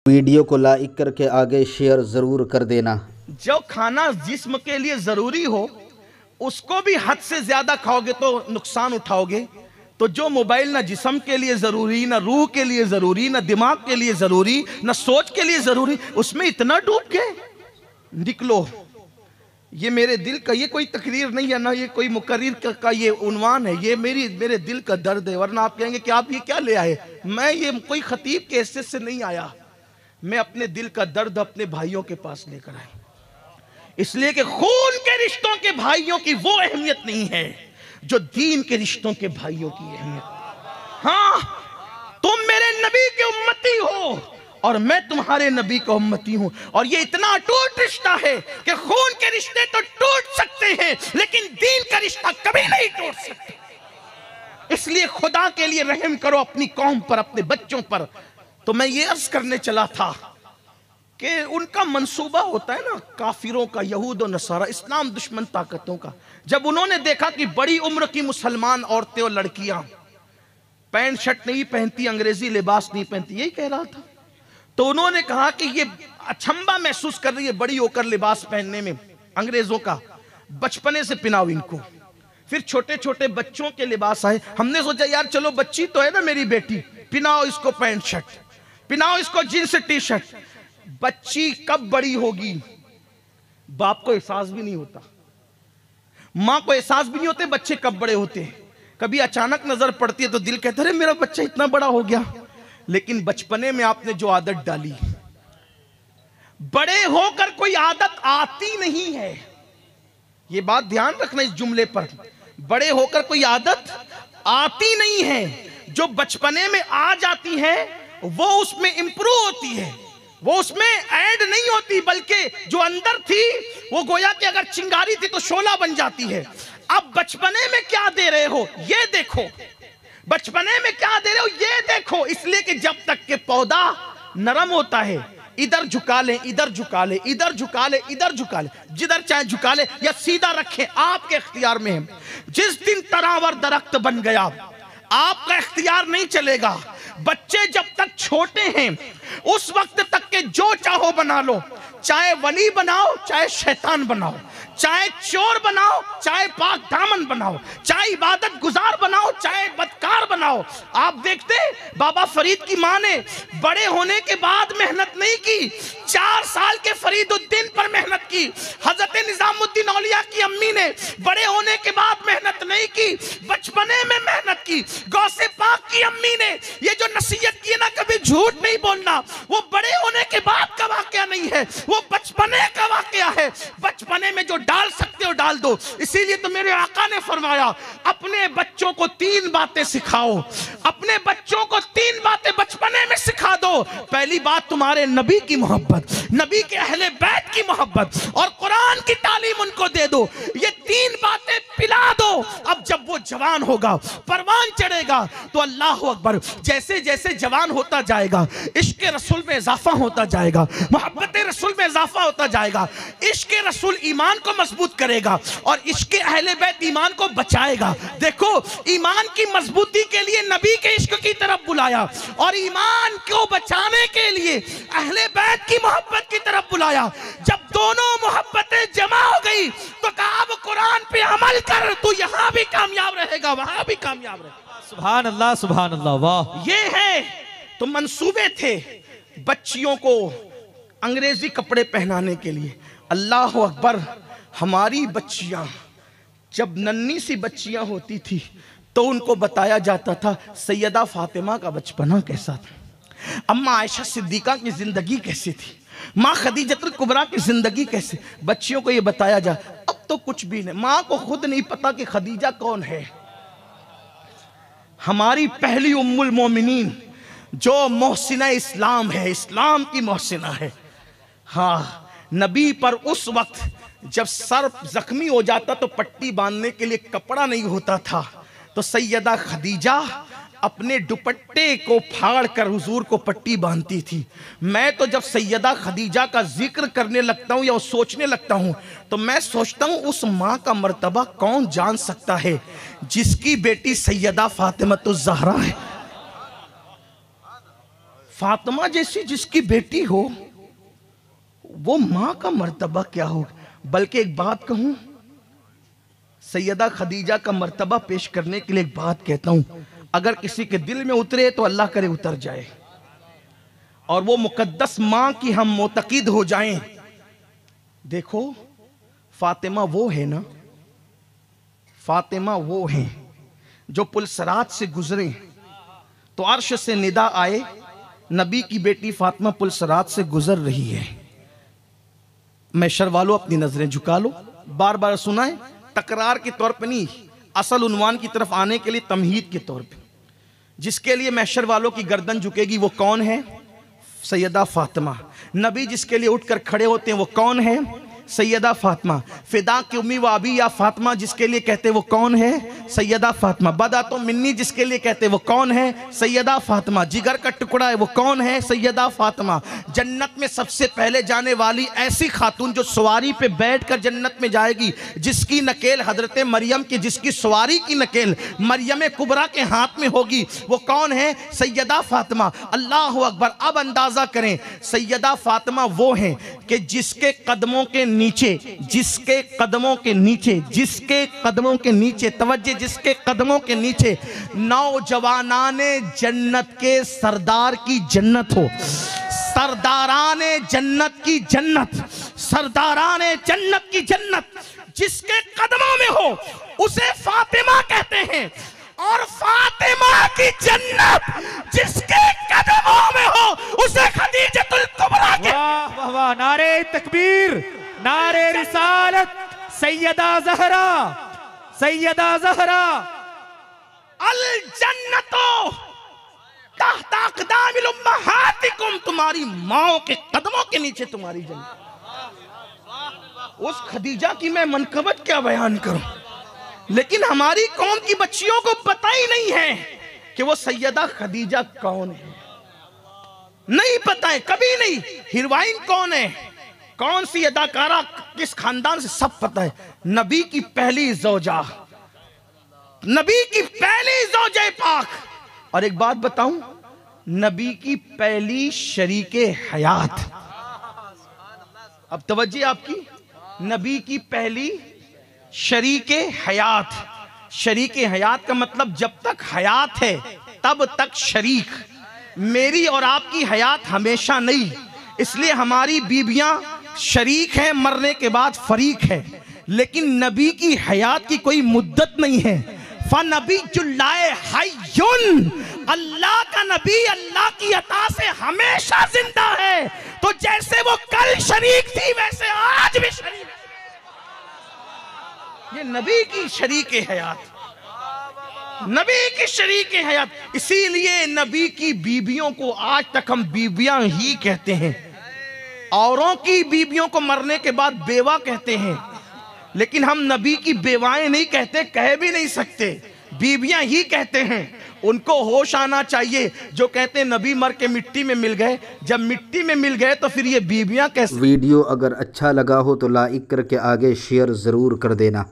Video को like करके आगे शेयर ज़रूर कर देना। जो खाना जिस्म के लिए ज़रूरी हो उसको भी हद से ज़्यादा खाओगे तो नुकसान उठाओगे। तो जो मोबाइल ना जिस्म के लिए ज़रूरी, ना रूह के लिए ज़रूरी, ना दिमाग के लिए ज़रूरी, ना सोच के लिए ज़रूरी, उसमें इतना डूब गए। निकलो। ये मेरे दिल का, ये कोई तकरीर नहीं है ना ये कोई मुकर्रिर का ये उन्वान है, ये मेरे दिल का दर्द है। वरना आप कहेंगे कि आप ये क्या ले आए। मैं ये कोई खतीब के हैसियत से नहीं आया, मैं अपने दिल का दर्द अपने भाइयों के पास लेकर आया। इसलिए कि खून के रिश्तों के भाइयों की वो अहमियत नहीं है जो दीन के रिश्तों के भाइयों की अहमियत। हाँ, तुम मेरे नबी के उम्मती हो और मैं तुम्हारे नबी का उम्मती हूं, और ये इतना अटूट रिश्ता है कि खून के रिश्ते तो टूट सकते हैं लेकिन दीन का रिश्ता कभी नहीं टूट सकता। इसलिए खुदा के लिए रहम करो अपनी कौम पर, अपने बच्चों पर। तो मैं ये अर्ज करने चला था कि उनका मंसूबा होता है ना काफिरों का, यहूद और नसारा, इस्लाम दुश्मन ताकतों का। जब उन्होंने देखा कि बड़ी उम्र की मुसलमान औरतें और लड़कियां पैंट शर्ट नहीं पहनती, अंग्रेजी लिबास नहीं पहनती, यही कह रहा था, तो उन्होंने कहा कि ये अचंभा महसूस कर रही है बड़ी होकर लिबास पहनने में अंग्रेजों का, बचपने से पिनाओ इनको। फिर छोटे छोटे बच्चों के लिबास आए। हमने सोचा यार चलो बच्ची तो है ना मेरी बेटी, पिनाओ इसको पैंट शर्ट, पिनाओ इसको जींस टी शर्ट। बच्ची कब बड़ी होगी बाप को एहसास भी नहीं होता, मां को एहसास भी नहीं होते बच्चे कब बड़े होते हैं। कभी अचानक नजर पड़ती है तो दिल कहता है मेरा बच्चा इतना बड़ा हो गया। लेकिन बचपने में आपने जो आदत डाली, बड़े होकर कोई आदत आती नहीं है। यह बात ध्यान रखना इस जुमले पर, बड़े होकर कोई आदत आती नहीं है। जो बचपने में आ जाती है वो उसमें इंप्रूव होती है, वो उसमें ऐड नहीं होती, बल्कि जो अंदर थी वो गोया कि अगर चिंगारी थी तो शोला बन जाती है। अब बचपने में क्या दे रहे हो ये देखो, बचपने में क्या दे रहे हो ये देखो। इसलिए कि जब तक के पौधा नरम होता है, इधर झुका ले, इधर झुका ले, इधर झुका ले, इधर झुका ले, जिधर चाहे झुका ले या सीधा रखे, आपके इख्तियार में है। जिस दिन तरावर दरख्त बन गया आपका इख्तियार नहीं चलेगा। बच्चे जब तक छोटे हैं उस वक्त तक के जो चाहो बना लो, चाहे वली बनाओ चाहे शैतान बनाओ, चाहे चोर बनाओ चाहे पाक दामन बनाओ, चाहे इबादत गुजार बनाओ चाहे बदकार बनाओ। आप देखते बाबा फरीद की मां ने बड़े होने के बाद मेहनत नहीं की, 4 साल के फरीदुद्दीन पर मेहनत की। हजरत निजामुद्दीन औलिया की अम्मी ने बड़े होने के बाद मेहनत नहीं की, बचपने में मेहनत की। गौसे पाक की अम्मी ने ये जो नसीहत की ना, कभी झूठ नहीं बोलना, वो बड़े होने के बाद का वाकया नहीं है, वो बचपने का वाकया है। बचपने में जो डाल सकते हो डाल दो। इसीलिए तो मेरे आका ने फरमाया अपने बच्चों को 3 बातें सिखाओ, अपने बच्चों को 3 बातें बचपने में सिखा दो। पहली बात तुम्हारे नबी की मोहब्बत, नबी के अहले बैत की मोहब्बत और कुरान की तालीम उनको दे दो। ये 3 बातें पिला दो। अब जब वो जवान होगा, परवान चढ़ेगा, तो अल्लाह अकबर, जैसे जैसे जवान होता जाएगा इश्क रसूल में इजाफा होता जाएगा, मोहब्बत रसूल में इजाफा होता जाएगा। इश्क रसूल ईमान को मजबूत करेगा और इश्क अहले बैत ईमान को बचाएगा। देखो ईमान की मजबूती के लिए नबी के इश्क की तरफ बुलाया और ईमान को बचाने के लिए अहले बैत की मोहब्बत की तरफ बुलाया। जब दोनों मोहब्बतें जमा हो गई तो कहा अब कुरान पे अमल कर, तू यहां भी कामयाब रहेगा वहां भी कामयाब रहेगा। सुभान अल्लाह, सुभान अल्लाह, वाह। ये है तो मंसूबे थे बच्चियों को अंग्रेजी कपड़े पहनाने के लिए। अल्लाह अकबर, हमारी बच्चियां जब नन्ही सी बच्चियां होती थी तो उनको बताया जाता था सैयदा फातिमा का बचपना कैसा था, अम्मा आयशा सिद्दीका की जिंदगी कैसी थी, माँ खदीजतुल कुबरा की जिंदगी कैसे। बच्चियों को ये बताया जा। अब तो कुछ भी नहीं, माँ को खुद नहीं पता कि खदीजा कौन है। हमारी पहली उम्मुल मोमिनीन जो मोहसिना इस्लाम है, इस्लाम की मोहसिना है। हाँ, नबी पर उस वक्त जब सर जख्मी हो जाता तो पट्टी बांधने के लिए कपड़ा नहीं होता था, तो सैयदा खदीजा अपने दुपट्टे को फाड़ कर हुजूर को पट्टी बांधती थी। मैं तो जब सैयदा खदीजा का जिक्र करने लगता हूँ या सोचने लगता हूँ तो मैं सोचता हूँ उस माँ का मर्तबा कौन जान सकता है जिसकी बेटी सैयदा फातिमा तो ज़हरा है। फातिमा जैसी जिसकी बेटी हो, वो मां का मर्तबा क्या हो। बल्कि एक बात कहूं, सैयदा खदीजा का मर्तबा पेश करने के लिए एक बात कहता हूं, अगर किसी के दिल में उतरे तो अल्लाह करे उतर जाए, और वो मुकद्दस मां की हम मोतकीद हो जाएं। देखो फातिमा वो है ना, फातिमा वो है जो पुलसरात से गुजरे तो अर्श से निदा आए, नबी की बेटी फातिमा पुलसरात से गुजर रही है। मैशर वालों अपनी नजरें झुका लो, बार बार सुनाए, तकरार के तौर पे नहीं, असल उन्वान की तरफ आने के लिए, तमहीद के तौर पे। जिसके लिए मैशर वालों की गर्दन झुकेगी वो कौन है? सैयदा फातिमा। नबी जिसके लिए उठकर खड़े होते हैं वो कौन है? सैयदा फातिमा। फिदा की उम्मी व अबी या फातिमा जिसके लिए कहते वो कौन है? सैयदा फातिमा। बदा तो मिन्नी जिसके लिए कहते वो कौन है? सैयदा फातिमा। जिगर का टुकड़ा है वो कौन है? सैयदा फातिमा। जन्नत में सबसे पहले जाने वाली ऐसी खातून जो सवारी पे बैठकर जन्नत में जाएगी, जिसकी नकेल हजरत मरियम की, जिसकी सवारी की नकेल मरियम कुबरा के हाथ में होगी, वो कौन है? सैयदा फातिमा। अल्लाह अकबर। अब अंदाजा करें, सैयदा फातिमा वो हैं कि जिसके कदमों के नीचे, जिसके कदमों के नीचे, जिसके कदमों के नीचे, तवज्जो, जिसके कदमों के नीचे नौजवानाने जन्नत के सरदार की जन्नत हो, सरदाराने जन्नत की जन्नत, सरदाराने जन्नत की जन्नत जिसके कदमों में हो उसे फातिमा कहते हैं। और फातिमा की जन्नत जिसके कदमों में हो उसे खदीजतुल कुबरा कहते हैं। वाह वाह वाह, नारे तकबीर, नारे रिसालत, सैयदा ज़हरा, सैयदा ज़हरा। अल जन्नतो तहत अक़दामिल उम्महातिकुम, तुम्हारी माओ के कदमों के नीचे तुम्हारी जन्नत। उस खदीजा की मैं मनकबत क्या बयान करूं, लेकिन हमारी कौम की बच्चियों को पता ही नहीं है कि वो सैयदा खदीजा कौन है। नहीं पता है, कभी नहीं। हीरोइन कौन है, कौन सी अदाकारा, किस खानदान से, सब पता है। नबी की पहली ज़ौजा, नबी की पहली ज़ौजे पाक। और एक बात बताऊं, नबी की पहली शरीके हयात। अब तवज्जो आपकी, नबी की पहली शरीके हयात। शरीके हयात का मतलब जब तक हयात है तब तक शरीक। मेरी और आपकी हयात हमेशा नहीं, इसलिए हमारी बीबियां शरीक हैं, मरने के बाद फरीक है। लेकिन नबी की हयात की कोई मुद्दत नहीं है। फ़नबीयुल्लाह हय्युन, अल्लाह का नबी अल्लाह की अता से हमेशा जिंदा है। तो जैसे वो कल शरीक थी वैसे आज भी शरीक। ये नबी की शरीके हयात, नबी की शरीके हयात। इसीलिए नबी की बीबियों को आज तक हम बीबियां ही कहते हैं। औरों की बीबियों को मरने के बाद बेवा कहते हैं, लेकिन हम नबी की बेवाएं नहीं कहते, कह भी नहीं सकते, बीबियां ही कहते हैं। उनको होश आना चाहिए जो कहते हैं नबी मर के मिट्टी में मिल गए। जब मिट्टी में मिल गए तो फिर ये बीबियां कैसे। वीडियो अगर अच्छा लगा हो तो लाइक करके आगे शेयर ज़रूर कर देना।